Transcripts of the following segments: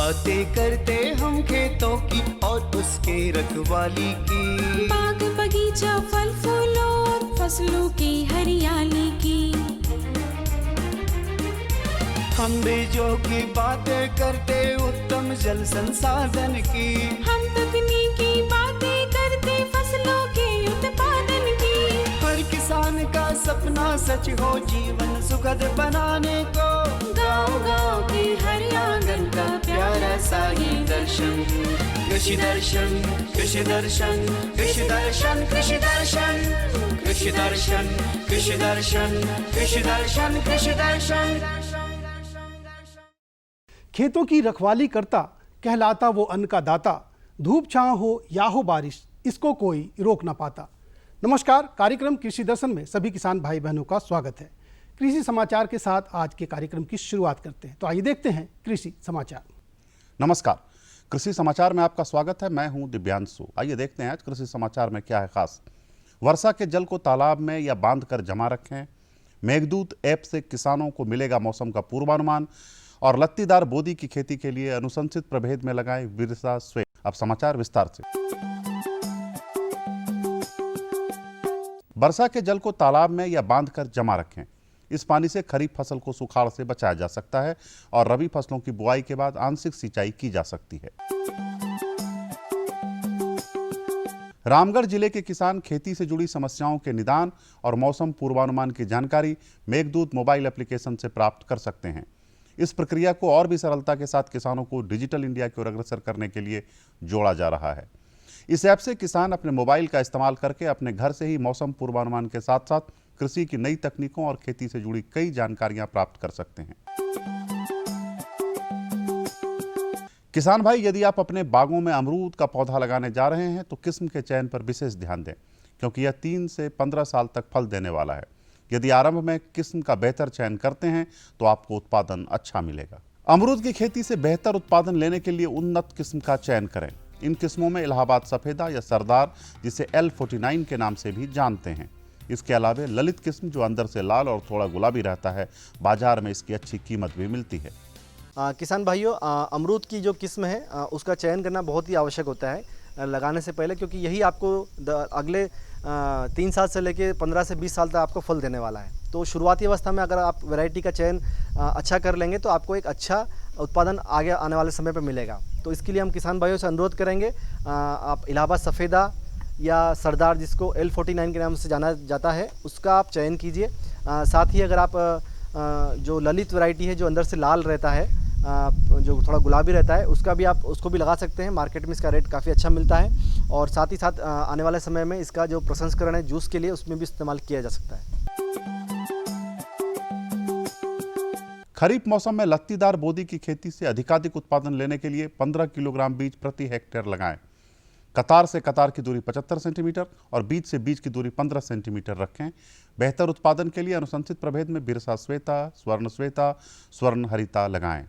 बातें करते हम खेतों की और उसके रखवाली की, बाग बगीचा फल फूलों और फसलों की हरियाली की। हम बीजों की बातें करते उत्तम जल संसाधन की, हम तकनीकी बातें करते फसलों के उत्पादन की। हर किसान का सपना सच हो जीवन सुखद बनाने को, गाँव-गाँव के हर आंगन का प्यारा सा ये दर्शन। कृषि दर्शन, कृषि दर्शन, कृषि दर्शन, कृषि दर्शन, कृषि दर्शन, कृषि दर्शन, कृषि दर्शन, कृषि दर्शन। खेतों की रखवाली करता कहलाता वो अन्न का दाता, धूप छांव हो या हो बारिश इसको कोई रोक ना पाता। नमस्कार, कार्यक्रम कृषि दर्शन में सभी किसान भाई बहनों का स्वागत है। कृषि समाचार के साथ आज के कार्यक्रम की शुरुआत करते हैं, तो आइए देखते हैं कृषि समाचार। नमस्कार, कृषि समाचार में आपका स्वागत है। मैं हूं दिव्यांशु। आइए देखते हैं आज कृषि समाचार में क्या है खास। वर्षा के जल को तालाब में या बांध कर जमा रखें, मेघदूत ऐप से किसानों को मिलेगा मौसम का पूर्वानुमान, और लत्तीदार बोदी की खेती के लिए अनुशंसित प्रभेद में लगाएं बिरसा स्वे। अब समाचार विस्तार से। वर्षा के जल को तालाब में या बांध कर जमा रखें। इस पानी से खरीफ फसल को सुखाड़ से बचाया जा सकता है और रबी फसलों की बुआई के बाद आंशिक सिंचाई की जा सकती है। रामगढ़ जिले के किसान खेती से जुड़ी समस्याओं के निदान और मौसम पूर्वानुमान की जानकारी मेघदूत मोबाइल एप्लीकेशन से प्राप्त कर सकते हैं। इस प्रक्रिया को और भी सरलता के साथ किसानों को डिजिटल इंडिया की ओर अग्रसर करने के लिए जोड़ा जा रहा है। इस ऐप से किसान अपने मोबाइल का इस्तेमाल करके अपने घर से ही मौसम पूर्वानुमान के साथ साथ कृषि की नई तकनीकों और खेती से जुड़ी कई जानकारियां प्राप्त कर सकते हैं। किसान भाई, यदि आप अपने बागों में अमरूद का पौधा लगाने जा रहे हैं तो किस्म के चयन पर विशेष ध्यान दें, क्योंकि यह 3 से 15 साल तक फल देने वाला है। यदि आरंभ में किस्म का बेहतर चयन करते हैं तो आपको उत्पादन अच्छा मिलेगा। अमरूद की खेती से बेहतर उत्पादन लेने के लिए उन्नत किस्म का चयन करें। इन किस्मों में इलाहाबाद सफेदा या सरदार, जिसे L49 के नाम से भी जानते हैं। इसके अलावा ललित किस्म जो अंदर से लाल और थोड़ा गुलाबी रहता है, बाजार में इसकी अच्छी कीमत भी मिलती है। किसान भाइयों, अमरूद की जो किस्म है उसका चयन करना बहुत ही आवश्यक होता है लगाने से पहले, क्योंकि यही आपको अगले 3 साल से लेकर 15 से 20 साल तक आपको फल देने वाला है। तो शुरुआती अवस्था में अगर आप वैरायटी का चयन अच्छा कर लेंगे तो आपको एक अच्छा उत्पादन आगे आने वाले समय पर मिलेगा। तो इसके लिए हम किसान भाइयों से अनुरोध करेंगे, आप इलाहाबाद सफ़ेदा या सरदार, जिसको L49 के नाम से जाना जाता है, उसका आप चयन कीजिए। साथ ही अगर आप जो ललित वैरायटी है जो अंदर से लाल रहता है, जो थोड़ा गुलाबी रहता है, उसको भी लगा सकते हैं। मार्केट में इसका रेट काफ़ी अच्छा मिलता है और साथ ही साथ आने वाले समय में इसका जो प्रसंस्करण है जूस के लिए, उसमें भी इस्तेमाल किया जा सकता है। खरीफ मौसम में लत्तीदार बोदी की खेती से अधिकाधिक उत्पादन लेने के लिए 15 किलोग्राम बीज प्रति हेक्टेयर लगाएं। कतार से कतार की दूरी 75 सेंटीमीटर और बीज से बीज की दूरी 15 सेंटीमीटर रखें। बेहतर उत्पादन के लिए अनुशंसित प्रभेद में बिरसा श्वेता, स्वर्ण हरिता लगाएं।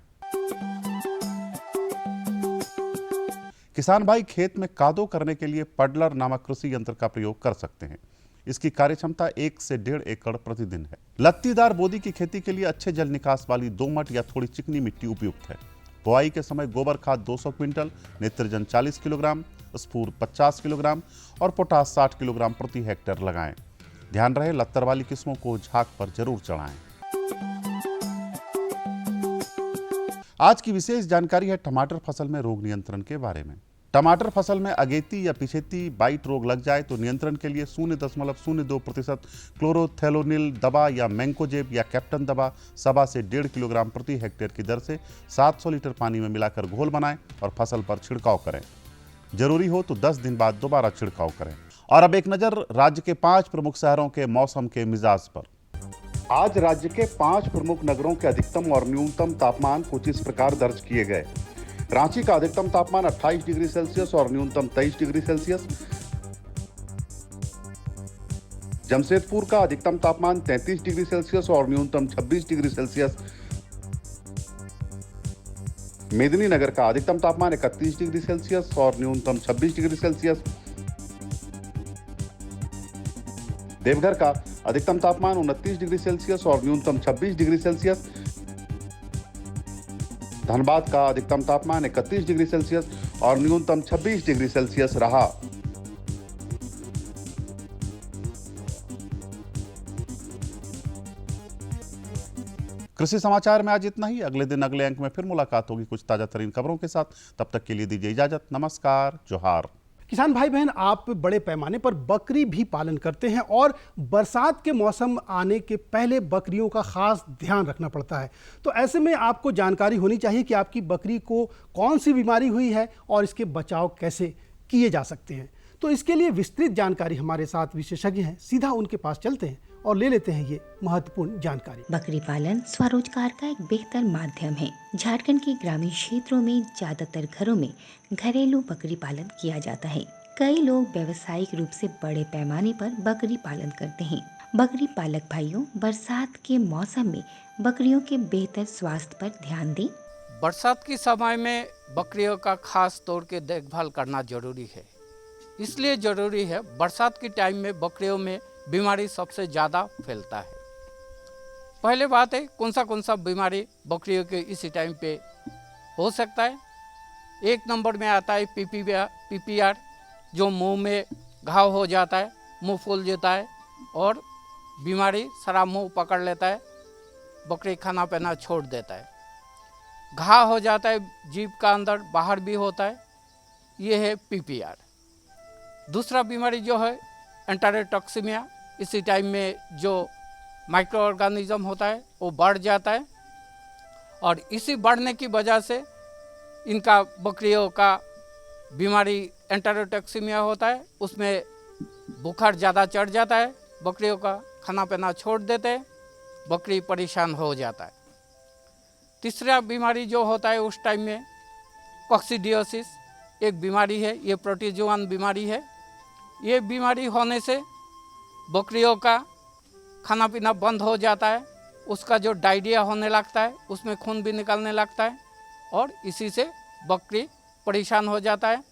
किसान भाई, खेत में कादो करने के लिए पडलर नामक कृषि यंत्र का प्रयोग कर सकते हैं। इसकी कार्यक्षमता 1 से 1.5 एकड़ प्रतिदिन है। लत्तीदार बोदी की खेती के लिए अच्छे जल निकास वाली दोमट या थोड़ी चिकनी मिट्टी उपयुक्त है। बुआई के समय गोबर खाद 200 क्विंटल, नेत्रजन 40 किलोग्राम, स्फूर 50 किलोग्राम और पोटास 60 किलोग्राम प्रति हेक्टेयर लगाएं। ध्यान रहे, लत्तर वाली किस्मों को झाग पर जरूर चढ़ाएं। आज की विशेष जानकारी है टमाटर फसल में रोग नियंत्रण के बारे में। टमाटर फसल में अगेती या पिछेती बाइट रोग लग जाए तो नियंत्रण के लिए 0.02% क्लोरोथेलोनिल दवा या मैंकोजेब या कैप्टन दवा 1.25 से 1.5 किलोग्राम प्रति हेक्टेयर की दर से 700 लीटर पानी में मिलाकर घोल बनाएं और फसल पर छिड़काव करें। जरूरी हो तो 10 दिन बाद दोबारा छिड़काव करें। और अब एक नजर राज्य के 5 प्रमुख शहरों के मौसम के मिजाज पर। आज राज्य के 5 प्रमुख नगरों के अधिकतम और न्यूनतम तापमान कुछ इस प्रकार दर्ज किए गए। रांची का अधिकतम तापमान 28 डिग्री सेल्सियस और न्यूनतम 23 डिग्री सेल्सियस। जमशेदपुर का अधिकतम तापमान 33 डिग्री सेल्सियस और न्यूनतम 26 डिग्री सेल्सियस। मेदिनीनगर का अधिकतम तापमान 31 डिग्री सेल्सियस और न्यूनतम 26 डिग्री सेल्सियस। देवघर का अधिकतम तापमान 29 डिग्री सेल्सियस और न्यूनतम 26 डिग्री सेल्सियस। धनबाद का अधिकतम तापमान 31 डिग्री सेल्सियस और न्यूनतम 26 डिग्री सेल्सियस रहा। कृषि समाचार में आज इतना ही। अगले दिन अगले अंक में फिर मुलाकात होगी कुछ ताजा तरीन खबरों के साथ। तब तक के लिए दीजिए इजाजत। नमस्कार, जोहार। किसान भाई बहन, आप बड़े पैमाने पर बकरी भी पालन करते हैं और बरसात के मौसम आने के पहले बकरियों का खास ध्यान रखना पड़ता है। तो ऐसे में आपको जानकारी होनी चाहिए कि आपकी बकरी को कौन सी बीमारी हुई है और इसके बचाव कैसे किए जा सकते हैं। तो इसके लिए विस्तृत जानकारी हमारे साथ विशेषज्ञ हैं, सीधा उनके पास चलते हैं और ले लेते हैं ये महत्वपूर्ण जानकारी। बकरी पालन स्वरोजगार का एक बेहतर माध्यम है। झारखंड के ग्रामीण क्षेत्रों में ज्यादातर घरों में घरेलू बकरी पालन किया जाता है। कई लोग व्यावसायिक रूप से बड़े पैमाने पर बकरी पालन करते हैं। बकरी पालक भाइयों, बरसात के मौसम में बकरियों के बेहतर स्वास्थ्य पर ध्यान दें। बरसात के समय में बकरियों का खास तौर के देखभाल करना जरूरी है। इसलिए जरूरी है, बरसात के टाइम में बकरियों में बीमारी सबसे ज़्यादा फैलता है। पहले बात है, कौन सा बीमारी बकरियों के इसी टाइम पे हो सकता है। एक नंबर में आता है पीपीआर, जो मुंह में घाव हो जाता है, मुंह फूल जाता है और बीमारी सारा मुंह पकड़ लेता है, बकरी खाना पीना छोड़ देता है। घाव हो जाता है, जीभ का अंदर बाहर भी होता है, ये है पीपीआर। दूसरा बीमारी जो है एंटेरोटॉक्सिमिया, इसी टाइम में जो माइक्रो ऑर्गेनिज्म होता है वो बढ़ जाता है और इसी बढ़ने की वजह से इनका बकरियों का बीमारी एंटेरोटॉक्सिमिया होता है। उसमें बुखार ज़्यादा चढ़ जाता है, बकरियों का खाना पीना छोड़ देते हैं, बकरी परेशान हो जाता है। तीसरा बीमारी जो होता है उस टाइम में कॉक्सीडियोसिस एक बीमारी है, ये प्रोटोजोआन बीमारी है। ये बीमारी होने से बकरियों का खाना पीना बंद हो जाता है, उसका जो डायरिया होने लगता है, उसमें खून भी निकलने लगता है और इसी से बकरी परेशान हो जाता है,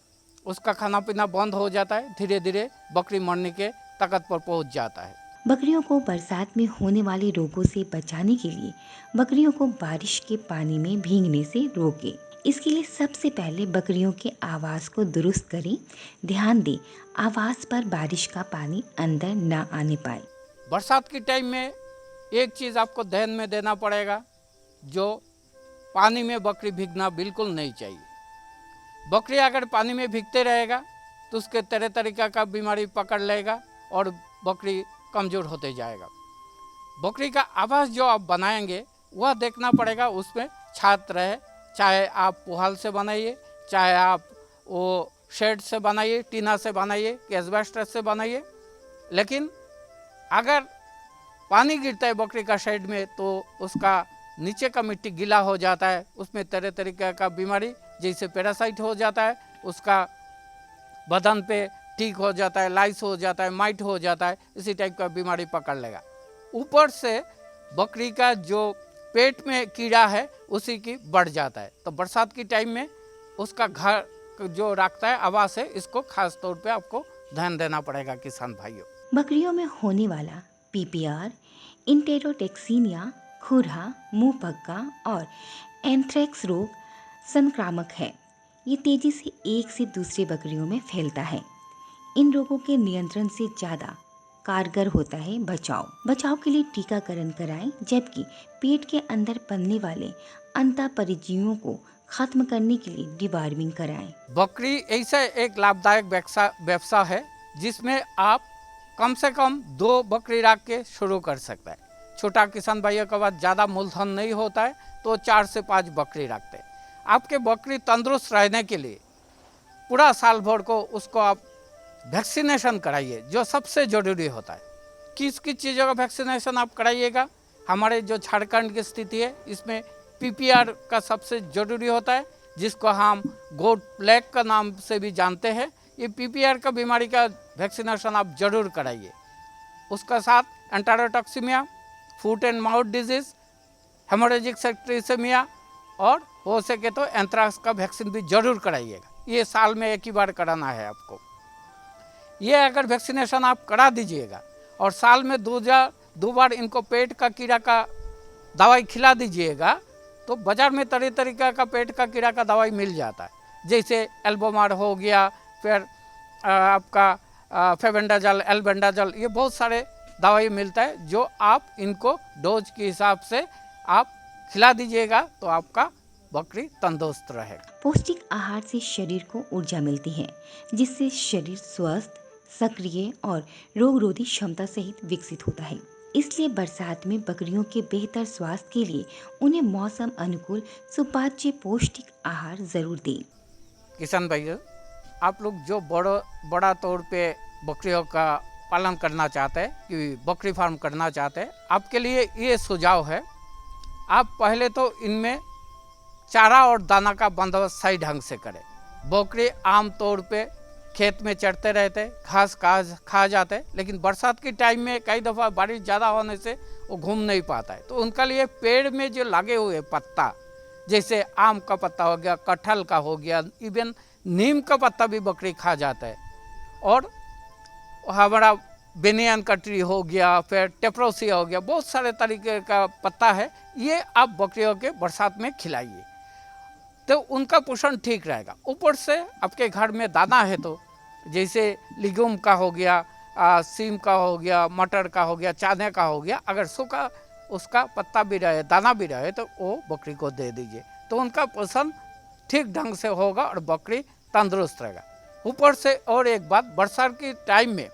उसका खाना पीना बंद हो जाता है, धीरे धीरे बकरी मरने के ताकत पर पहुंच जाता है। बकरियों को बरसात में होने वाले रोगों से बचाने के लिए बकरियों को बारिश के पानी में भीगने से रोकें। इसके लिए सबसे पहले बकरियों के आवास को दुरुस्त करें। ध्यान दें, आवास पर बारिश का पानी अंदर न आने पाए। बरसात के टाइम में एक चीज़ आपको ध्यान में देना पड़ेगा, जो पानी में बकरी भीगना बिल्कुल नहीं चाहिए। बकरी अगर पानी में भीगते रहेगा तो उसके तरह तरीका का बीमारी पकड़ लेगा और बकरी कमज़ोर होते जाएगा। बकरी का आवास जो आप बनाएंगे वह देखना पड़ेगा, उसमें छात रहे, चाहे आप पुहाल से बनाइए, चाहे आप वो शेड से बनाइए, टीना से बनाइए, एस्बेस्टस से बनाइए। लेकिन अगर पानी गिरता है बकरी का शेड में तो उसका नीचे का मिट्टी गीला हो जाता है, उसमें तरह तरीके का बीमारी जैसे पैरासाइट हो जाता है, उसका बदन पे ठीक हो जाता है, लाइस हो जाता है, माइट हो जाता है, इसी टाइप का बीमारी पकड़ लेगा। ऊपर से बकरी का जो पेट में कीड़ा है उसी की बढ़ जाता है। तो बरसात की टाइम में उसका घर जो रखता है आवास है, इसको खास तौर पे आपको ध्यान देना पड़ेगा किसान भाइयों। बकरियों में होने वाला पीपीआर, इंटेरोटॉक्सिमिया, खुरहा, मुंह पक्का और एंथ्रेक्स रोग संक्रामक है। ये तेजी से एक से दूसरे बकरियों में फैलता है। इन रोगों के नियंत्रण से ज़्यादा कारगर होता है बचाव के लिए टीकाकरण कराएं, जबकि पेट के अंदर पलने वाले अंतःपरजीवियों को खत्म करने के लिए डिवार्मिंग कराएं। बकरी ऐसा एक लाभदायक व्यवसाय है जिसमें आप कम से कम 2 बकरी रख के शुरू कर सकते हैं। छोटा किसान भाइयों के पास ज़्यादा मूलधन नहीं होता है तो 4 से 5 बकरी रखते हैं। आपके बकरी तंदुरुस्त रहने के लिए पूरा साल भर को उसको आप वैक्सीनेशन कराइए, जो सबसे ज़रूरी होता है। किस किस चीज़ों का वैक्सीनेशन आप कराइएगा? हमारे जो झारखंड की स्थिति है इसमें पीपीआर का सबसे ज़रूरी होता है, जिसको हम गोट प्लेग का नाम से भी जानते हैं। ये पीपीआर का बीमारी का वैक्सीनेशन आप जरूर कराइए। उसका साथ enterotoxaemia, foot and mouth disease, haemorrhagic septicaemia और हो सके तो एंथ्रेक्स का वैक्सीन भी जरूर कराइएगा। ये साल में एक ही बार कराना है आपको। ये अगर वैक्सीनेशन आप करा दीजिएगा और साल में 2 बार इनको पेट का कीड़ा का दवाई खिला दीजिएगा तो बाज़ार में तरह तरीका का पेट का कीड़ा का दवाई मिल जाता है, जैसे एल्बोमार हो गया, फिर आपका फेबेंडाजल, एल्बेंडाजल, ये बहुत सारे दवाई मिलता है जो आप इनको डोज के हिसाब से आप खिला दीजिएगा तो आपका बकरी तंदुरुस्त रहेगा। पौष्टिक आहार से शरीर को ऊर्जा मिलती है, जिससे शरीर स्वस्थ, सक्रिय और रोगरोधी क्षमता सहित विकसित होता है। इसलिए बरसात में बकरियों के बेहतर स्वास्थ्य के लिए उन्हें मौसम अनुकूल सुपाच्य पौष्टिक आहार जरूर दें। किसान भाइयों, आप लोग जो बड़ा तौर पे बकरियों का पालन करना चाहते हैं, कि बकरी फार्म करना चाहते हैं, आपके लिए ये सुझाव है, आप पहले तो इनमें चारा और दाना का बंदोबस्त सही ढंग से करें। बकरी आम तौर पे खेत में चढ़ते रहते, घास खा जाते, लेकिन बरसात के टाइम में कई दफ़ा बारिश ज़्यादा होने से वो घूम नहीं पाता है। तो उनका लिए पेड़ में जो लगे हुए पत्ता, जैसे आम का पत्ता हो गया, कटहल का हो गया, इवन नीम का पत्ता भी बकरी खा जाता है। और हमारा बेनियन का ट्री हो गया, फिर टेप्रोसिया हो गया, बहुत सारे तरीके का पत्ता है, ये आप बकरियों के बरसात में खिलाइए तो उनका पोषण ठीक रहेगा। ऊपर से आपके घर में दाना है तो जैसे लिग्यूम का हो गया, सीम का हो गया, मटर का हो गया, चने का हो गया, अगर सूखा उसका पत्ता भी रहे, दाना भी रहे तो वो बकरी को दे दीजिए, तो उनका पोषण ठीक ढंग से होगा और बकरी तंदुरुस्त रहेगा। ऊपर से और एक बात, बरसात के टाइम में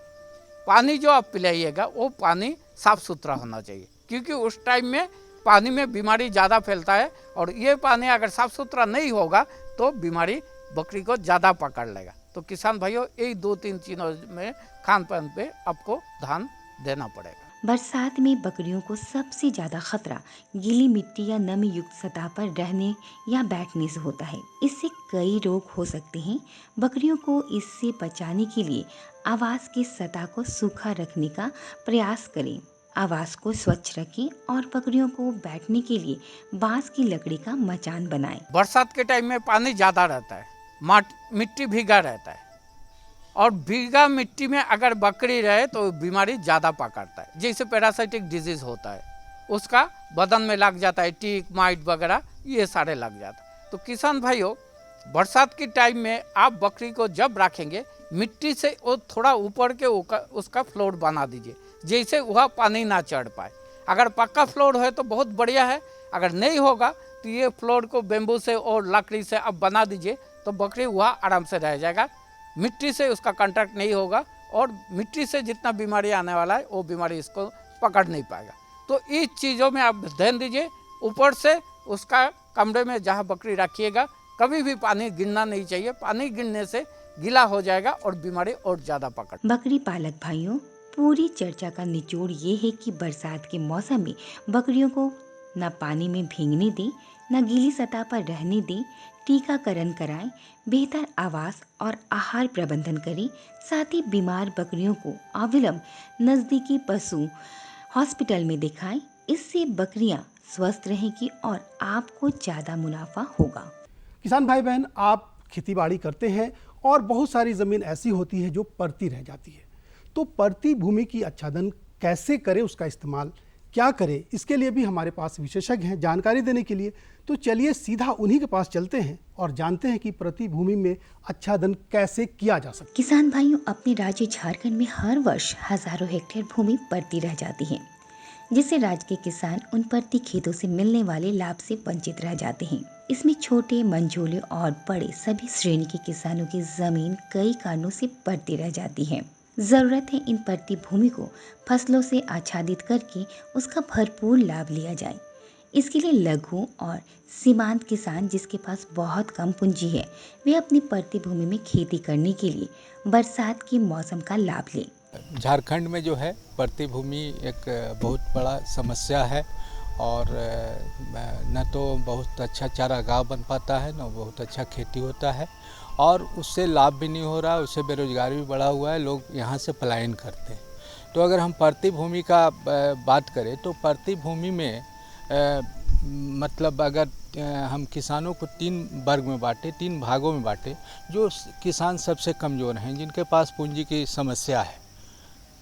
पानी जो आप पिलाइएगा वो पानी साफ़ सुथरा होना चाहिए, क्योंकि उस टाइम में पानी में बीमारी ज़्यादा फैलता है, और ये पानी अगर साफ़ सुथरा नहीं होगा तो बीमारी बकरी को ज़्यादा पकड़ लेगा। तो किसान भाइयों, यही 2-3 चीज़ों में खान पान पे आपको ध्यान देना पड़ेगा। बरसात में बकरियों को सबसे ज़्यादा खतरा गीली मिट्टी या नमी युक्त सतह पर रहने या बैठने से होता है। इससे कई रोग हो सकते हैं। बकरियों को इससे बचाने के लिए आवास की सतह को सूखा रखने का प्रयास करें। आवास को स्वच्छ रखें और बकरियों को बैठने के लिए बांस की लकड़ी का मचान बनाएं। बरसात के टाइम में पानी ज़्यादा रहता है, मिट्टी भीगा रहता है, और भीगा मिट्टी में अगर बकरी रहे तो बीमारी ज़्यादा पकड़ता है, जैसे पैरासाइटिक डिजीज़ होता है, उसका बदन में लग जाता है, टीक माइट वगैरह ये सारे लग जाता है। तो किसान भाइयों, बरसात के टाइम में आप बकरी को जब रखेंगे, मिट्टी से वो थोड़ा ऊपर के उसका फ्लोर बना दीजिए, जैसे वह पानी ना चढ़ पाए। अगर पक्का फ्लोर है तो बहुत बढ़िया है, अगर नहीं होगा तो ये फ्लोर को बेम्बू से और लकड़ी से आप बना दीजिए, तो बकरी वहाँ आराम से रह जाएगा, मिट्टी से उसका कांटेक्ट नहीं होगा, और मिट्टी से जितना बीमारी आने वाला है वो बीमारी इसको पकड़ नहीं पाएगा। तो इस चीज़ों में आप ध्यान दीजिए। ऊपर से उसका कमरे में जहाँ बकरी रखिएगा कभी भी पानी गिरना नहीं चाहिए, पानी गिरने से गीला हो जाएगा और बीमारी और ज़्यादा पकड़। बकरी पालक भाइयों, पूरी चर्चा का निचोड़ ये है कि बरसात के मौसम में बकरियों को न पानी में भीगने दें, न गीली सतह पर रहने दें, टीकाकरण कराएं, बेहतर आवास और आहार प्रबंधन करें। साथ ही बीमार बकरियों को अविलंब नज़दीकी पशु हॉस्पिटल में दिखाएं। इससे बकरियां स्वस्थ रहेंगी और आपको ज़्यादा मुनाफा होगा। किसान भाई बहन, आप खेतीबाड़ी करते हैं और बहुत सारी ज़मीन ऐसी होती है जो परती रह जाती है, तो परती भूमि की आच्छादन कैसे करें, उसका इस्तेमाल क्या करें, इसके लिए भी हमारे पास विशेषज्ञ हैं जानकारी देने के लिए। तो चलिए सीधा उन्हीं के पास चलते हैं और जानते हैं कि प्रति भूमि में आच्छादन कैसे किया जा सकता है। किसान भाइयों, अपने राज्य झारखंड में हर वर्ष हजारों हेक्टेयर भूमि परती रह जाती है, जिससे राज्य के किसान उन परती खेतों से मिलने वाले लाभ से वंचित रह जाते हैं। इसमें छोटे, मंझोले और बड़े सभी श्रेणी के किसानों की जमीन कई कारणों से परती रह जाती है। जरूरत है इन परती भूमि को फसलों से आच्छादित करके उसका भरपूर लाभ लिया जाए। इसके लिए लघु और सीमांत किसान जिसके पास बहुत कम पूंजी है, वे अपनी परती भूमि में खेती करने के लिए बरसात के मौसम का लाभ लें। झारखंड में जो है परती भूमि एक बहुत बड़ा समस्या है, और न तो बहुत अच्छा चारागाह बन पाता है, न बहुत अच्छा खेती होता है, और उससे लाभ भी नहीं हो रहा, उससे बेरोजगारी भी बढ़ा हुआ है, लोग यहाँ से पलायन करते हैं। तो अगर हम परती भूमि का बात करें तो परती भूमि में मतलब अगर हम किसानों को 3 वर्ग में बांटे, 3 भागों में बांटे, जो किसान सबसे कमज़ोर हैं, जिनके पास पूंजी की समस्या है,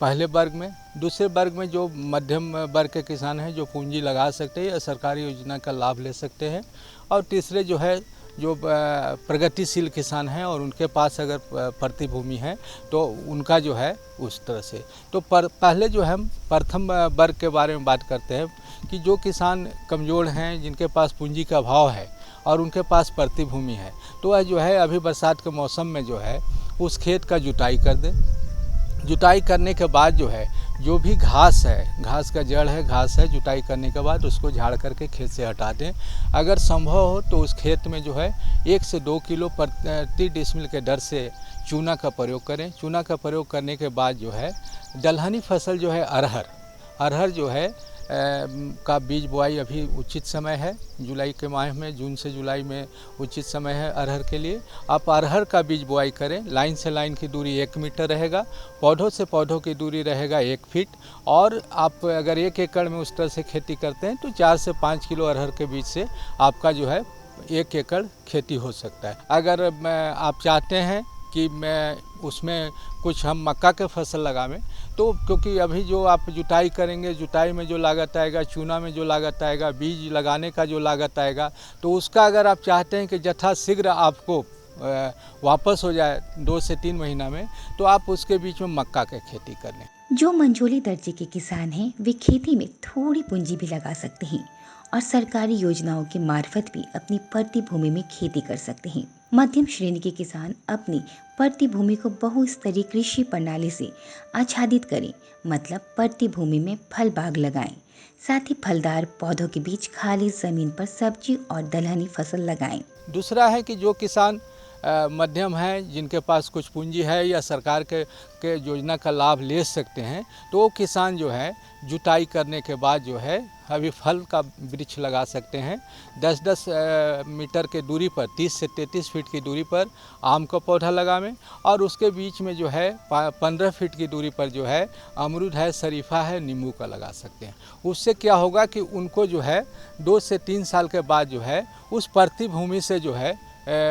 पहले वर्ग में। दूसरे वर्ग में जो मध्यम वर्ग के किसान हैं जो पूंजी लगा सकते हैं या सरकारी योजना का लाभ ले सकते हैं। और तीसरे जो है जो प्रगतिशील किसान हैं और उनके पास अगर प्रतिभूमि है तो उनका जो है उस तरह से। तो पहले जो है हम प्रथम वर्ग के बारे में बात करते हैं कि जो किसान कमज़ोर हैं, जिनके पास पूंजी का अभाव है और उनके पास प्रतिभूमि है, तो वह जो है अभी बरसात के मौसम में जो है उस खेत का जुताई कर दें। जुताई करने के बाद जो है जो भी घास है, घास का जड़ है, घास है, जुताई करने के बाद उसको झाड़ करके खेत से हटा दें। अगर संभव हो तो उस खेत में जो है 1 से 2 किलो प्रति डिसमिल के दर से चूना का प्रयोग करें। चूना का प्रयोग करने के बाद जो है दलहनी फसल जो है अरहर जो है का बीज बुआई अभी उचित समय है। जुलाई के माह में, जून से जुलाई में उचित समय है अरहर के लिए। आप अरहर का बीज बुआई करें। लाइन से लाइन की दूरी 1 मीटर रहेगा, पौधों से पौधों की दूरी रहेगा 1 फीट। और आप अगर 1 एकड़ में उस तरह से खेती करते हैं तो 4 से 5 किलो अरहर के बीज से आपका जो है 1 एकड़ खेती हो सकता है। अगर आप चाहते हैं कि मैं उसमें कुछ हम मक्का के फसल लगावें तो क्योंकि अभी जो आप जुताई करेंगे, जुताई में जो लागत आएगा, चूना में जो लागत आएगा, बीज लगाने का जो लागत आएगा, तो उसका अगर आप चाहते हैं कि यथाशीघ्र आपको वापस हो जाए 2 से 3 महीना में, तो आप उसके बीच में मक्का की खेती कर लें। जो मंझोले दर्जे के किसान हैं वे खेती में थोड़ी पूंजी भी लगा सकते हैं और सरकारी योजनाओं के मार्फत भी अपनी प्रतिभूमि में खेती कर सकते हैं। मध्यम श्रेणी के किसान अपनी प्रतिभूमि को बहुस्तरीय कृषि प्रणाली से आच्छादित करें, मतलब प्रतिभूमि में फल बाग लगाएं। साथ ही फलदार पौधों के बीच खाली जमीन पर सब्जी और दलहनी फसल लगाएं। दूसरा है कि जो किसान मध्यम हैं, जिनके पास कुछ पूंजी है या सरकार के योजना का लाभ ले सकते हैं, तो वो किसान जो है जुताई करने के बाद जो है अभी फल का वृक्ष लगा सकते हैं। 10-10 मीटर के दूरी पर, 30 से 33 फीट की दूरी पर आम का पौधा लगावें और उसके बीच में जो है 15 फीट की दूरी पर जो है अमरूद है, शरीफा है, नींबू का लगा सकते हैं। उससे क्या होगा कि उनको जो है 2 से 3 साल के बाद जो है उस प्रतिभूमि से जो है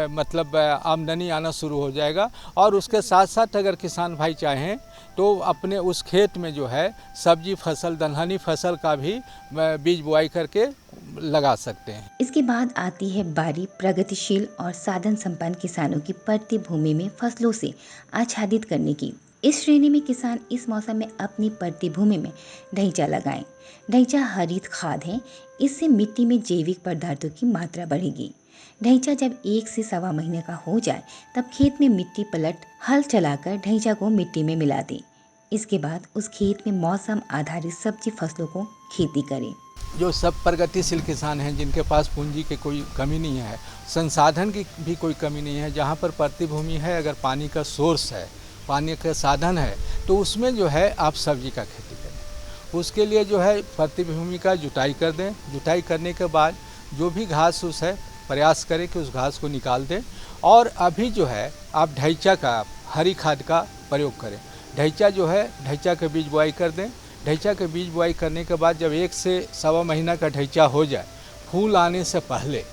मतलब आमदनी आना शुरू हो जाएगा। और उसके साथ साथ अगर किसान भाई चाहें तो अपने उस खेत में जो है सब्जी फसल, दलहनी फसल का भी बीज बुआई करके लगा सकते हैं। इसके बाद आती है बारी प्रगतिशील और साधन संपन्न किसानों की प्रतिभूमि में फसलों से आच्छादित करने की। इस श्रेणी में किसान इस मौसम में अपनी प्रतिभूमि में ढैंचा लगाएं। ढैंचा हरित खाद है, इससे मिट्टी में जैविक पदार्थों की मात्रा बढ़ेगी। ढैंचा जब 1 से सवा महीने का हो जाए तब खेत में मिट्टी पलट हल चलाकर ढैंचा को मिट्टी में मिला दें। इसके बाद उस खेत में मौसम आधारित सब्जी फसलों को खेती करें। जो सब प्रगतिशील किसान हैं, जिनके पास पूंजी की कोई कमी नहीं है, संसाधन की भी कोई कमी नहीं है, जहाँ पर प्रतिभूमि है, अगर पानी का सोर्स है, पानी का साधन है, तो उसमें जो है आप सब्जी का खेती करें। उसके लिए जो है प्रतिभूमि का जुताई कर दें। जुताई करने के बाद जो भी घास फूस है प्रयास करें कि उस घास को निकाल दें। और अभी जो है आप ढैंचा का, हरी खाद का प्रयोग करें। ढैंचा जो है, ढैंचा के बीज बुआई कर दें। ढैंचा के बीज बुआई करने के बाद जब 1 से सवा महीना का ढैंचा हो जाए, फूल आने से पहले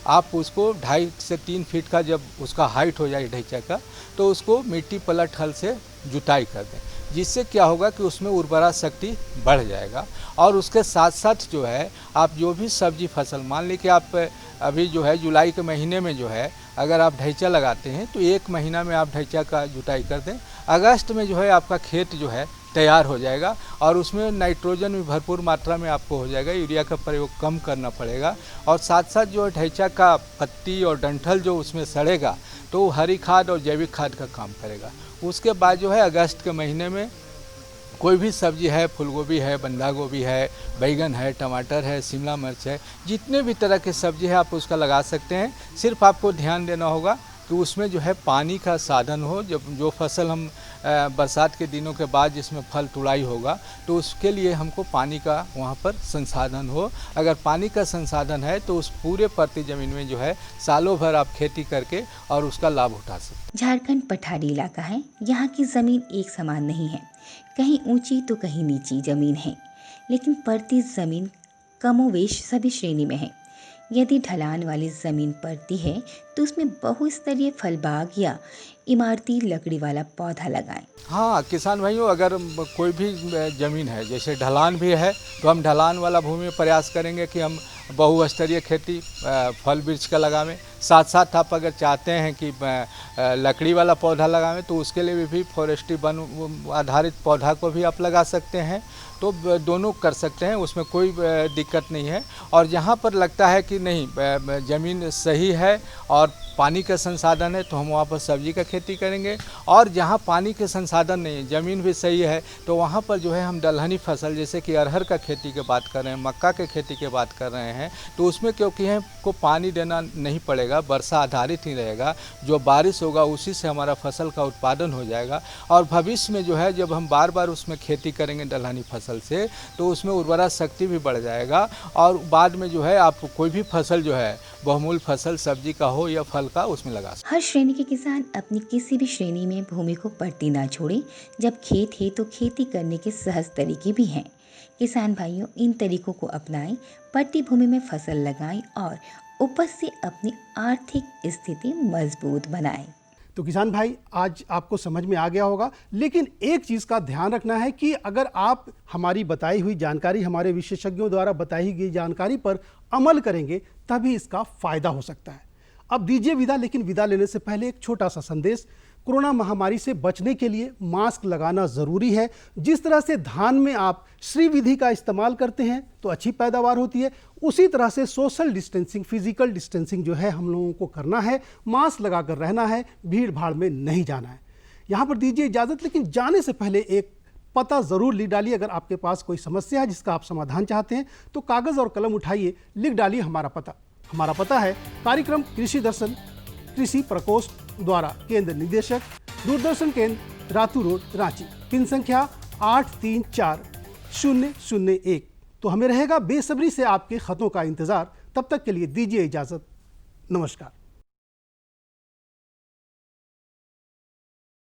आप उसको 2.5 से 3 फीट का जब उसका हाइट हो जाए ढैंचा का, तो उसको मिट्टी पलट हल से जुताई कर दें। जिससे क्या होगा कि उसमें उर्वरा शक्ति बढ़ जाएगा। और उसके साथ साथ जो है आप जो भी सब्जी फसल, मान लीजिए कि आप अभी जो है जुलाई के महीने में जो है अगर आप ढैंचा लगाते हैं तो 1 महीना में आप ढैंचा का जुताई कर दें। अगस्त में जो है आपका खेत जो है तैयार हो जाएगा और उसमें नाइट्रोजन भी भरपूर मात्रा में आपको हो जाएगा। यूरिया का प्रयोग कम करना पड़ेगा। और साथ साथ जो ढैंचा का पत्ती और डंठल जो उसमें सड़ेगा तो वो हरी खाद और जैविक खाद का काम करेगा। उसके बाद जो है अगस्त के महीने में कोई भी सब्जी है, फूलगोभी है, बंधा गोभी है, बैगन है, टमाटर है, शिमला मिर्च है, जितने भी तरह के सब्जी है आप उसका लगा सकते हैं। सिर्फ आपको ध्यान देना होगा कि उसमें जो है पानी का साधन हो। जब जो फसल हम बरसात के दिनों के बाद जिसमें फल तुड़ाई होगा तो उसके लिए हमको पानी का वहाँ पर संसाधन हो। अगर पानी का संसाधन है तो उस पूरे प्रति ज़मीन में जो है सालों भर आप खेती करके और उसका लाभ उठा सकते। झारखंड पठारी इलाका है, यहाँ की ज़मीन एक समान नहीं है। कहीं ऊंची तो कहीं नीची ज़मीन है, लेकिन पड़ती ज़मीन कमोवेश सभी श्रेणी में है। यदि ढलान वाली ज़मीन पड़ती है तो उसमें बहुस्तरीय फल बाग या इमारती लकड़ी वाला पौधा लगाएं। हाँ किसान भाइयों, अगर कोई भी ज़मीन है, जैसे ढलान भी है, तो हम ढलान वाला भूमि में प्रयास करेंगे कि हम बहुस्तरीय खेती फल वृक्ष का लगावें। साथ साथ आप अगर चाहते हैं कि लकड़ी वाला पौधा लगावें तो उसके लिए भी फॉरेस्ट्री वन आधारित पौधा को भी आप लगा सकते हैं। तो दोनों कर सकते हैं, उसमें कोई दिक्कत नहीं है। और जहाँ पर लगता है कि नहीं ज़मीन सही है और पानी का संसाधन है तो हम वहाँ पर सब्जी का खेती करेंगे। और जहाँ पानी के संसाधन नहीं है, ज़मीन भी सही है, तो वहाँ पर जो है हम दलहनी फसल जैसे कि अरहर का खेती की बात कर रहे हैं, मक्का के खेती की बात कर रहे हैं, तो उसमें क्योंकि हमको पानी देना नहीं पड़ेगा, वर्षा आधारित ही रहेगा, जो बारिश होगा उसी से हमारा फसल का उत्पादन हो जाएगा। और भविष्य में जो है जब हम बार बार उसमें खेती करेंगे दलहनी फसल से, तो उसमें उर्वरा शक्ति भी बढ़ जाएगा। और बाद में जो है आप कोई भी फसल जो है बहुमूल्य फसल सब्जी का हो या फल का उसमें लगा सकते। हर श्रेणी के किसान अपनी किसी भी श्रेणी में भूमि को पड़ती ना छोड़ें। जब खेत है तो खेती करने के सहज तरीके भी हैं। किसान भाइयों, इन तरीकों को अपनाएं, पट्टी भूमि में फसल लगाएं और उपज से अपनी आर्थिक स्थिति मजबूत बनाएं। तो किसान भाई, आज आपको समझ में आ गया होगा, लेकिन एक चीज़ का ध्यान रखना है कि अगर आप हमारी बताई हुई जानकारी, हमारे विशेषज्ञों द्वारा बताई गई जानकारी पर अमल करेंगे तभी इसका फायदा हो सकता है। अब दीजिए विदा, लेकिन विदा लेने से पहले एक छोटा सा संदेश। कोरोना महामारी से बचने के लिए मास्क लगाना ज़रूरी है। जिस तरह से धान में आप श्री विधि का इस्तेमाल करते हैं तो अच्छी पैदावार होती है, उसी तरह से सोशल डिस्टेंसिंग, फिजिकल डिस्टेंसिंग जो है हम लोगों को करना है। मास्क लगाकर रहना है, भीड़ भाड़ में नहीं जाना है। यहाँ पर दीजिए इजाज़त, लेकिन जाने से पहले एक पता ज़रूर लिख डालिए। अगर आपके पास कोई समस्या है जिसका आप समाधान चाहते हैं तो कागज़ और कलम उठाइए, लिख डालिए हमारा पता। हमारा पता है कार्यक्रम कृषि दर्शन, कृषि प्रकोष्ठ द्वारा केंद्र निदेशक, दूरदर्शन केंद्र, रातू रोड, रांची। पिन संख्या 834001। तो हमें रहेगा बेसब्री से आपके खतों का इंतज़ार। तब तक के लिए दीजिए इजाज़त। नमस्कार।